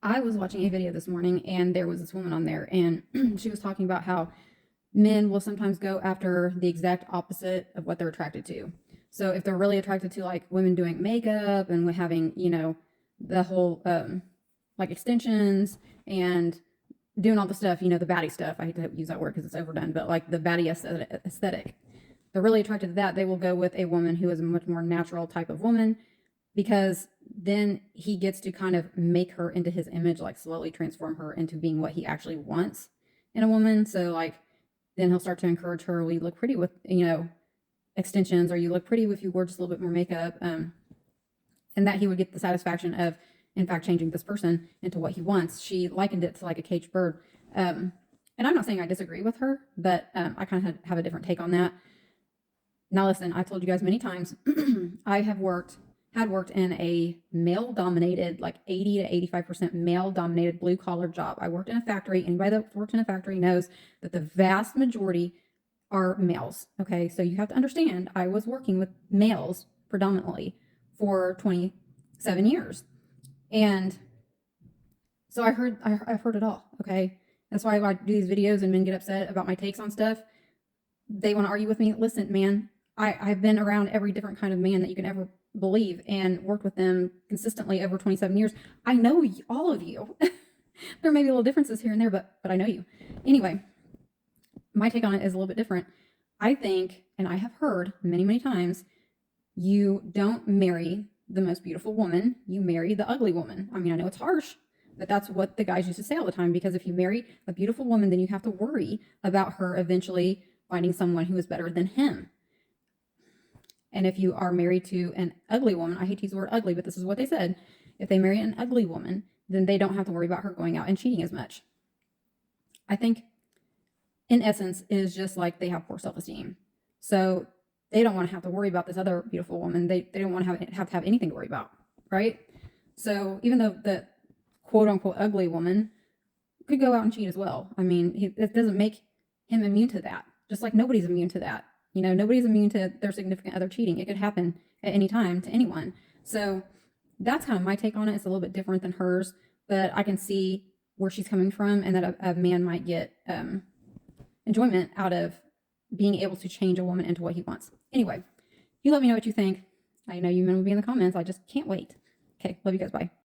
I was watching a video this morning and there was this woman on there and she was talking about how men will sometimes go after the exact opposite of what they're attracted to. So if they're really attracted to like women doing makeup and having, the whole like extensions and doing all the stuff, the baddie stuff. I hate to use that word because it's overdone, but like the baddie aesthetic. They're really attracted to that. They will go with a woman who is a much more natural type of woman because then he gets to kind of make her into his image, like slowly transform her into being what he actually wants in a woman. So like then he'll start to encourage her. Well, you look pretty with, extensions, or you look pretty if you wore just a little bit more makeup. And that he would get the satisfaction of, in fact, changing this person into what he wants. She likened it to like a caged bird. And I'm not saying I disagree with her, but I kind of have a different take on that. Now, listen, I told you guys many times, I had worked in a male dominated, like 80 to 85% male dominated blue collar job. I worked in a factory. Anybody that worked in a factory knows that the vast majority are males. Okay. So you have to understand, I was working with males predominantly for 27 years. And so I've heard it all. Okay. That's why I do these videos and men get upset about my takes on stuff. They want to argue with me. Listen, man, I've been around every different kind of man that you can ever believe and worked with them consistently over 27 years. I know all of you. There may be little differences here and there, but I know you. Anyway, my take on it is a little bit different. I think, and I have heard many, many times, you don't marry the most beautiful woman, you marry the ugly woman. I mean, I know it's harsh, but that's what the guys used to say all the time, because if you marry a beautiful woman, then you have to worry about her eventually finding someone who is better than him. And if you are married to an ugly woman, I hate to use the word ugly, but this is what they said. If they marry an ugly woman, then they don't have to worry about her going out and cheating as much. I think, in essence, it is just like they have poor self-esteem. So they don't want to have to worry about this other beautiful woman. They don't want to have anything to worry about, right? So even though the quote unquote ugly woman could go out and cheat as well. I mean, it doesn't make him immune to that. Just like nobody's immune to that. Nobody's immune to their significant other cheating. It could happen at any time to anyone. So that's kind of my take on it. It's a little bit different than hers, but I can see where she's coming from, and that a man might get enjoyment out of being able to change a woman into what he wants. Anyway, you let me know what you think. I know you men will be in the comments. I just can't wait. Okay, love you guys. Bye.